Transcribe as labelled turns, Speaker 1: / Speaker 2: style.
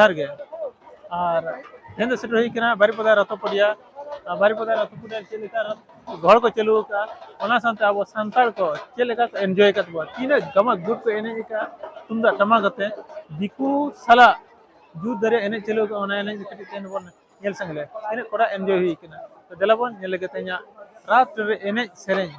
Speaker 1: जोहार गे और तेन सेटर हुई कना बारीपदा रथपड़िया बारीपदा रथपड़िया चेलेका घर को चलू का ओना सानते अब सांताल को चेलेका एंजॉय करबो तीन गमा गुड को एने का तुमदा टमाक कते दिकू साला जुद दरे एने चलू का ओना एने कटी तेन बोन नेल संगले एने कोड़ा एंजॉय हुई कना तो देलाबोन नेल के तेया रात रे एने सेरेंज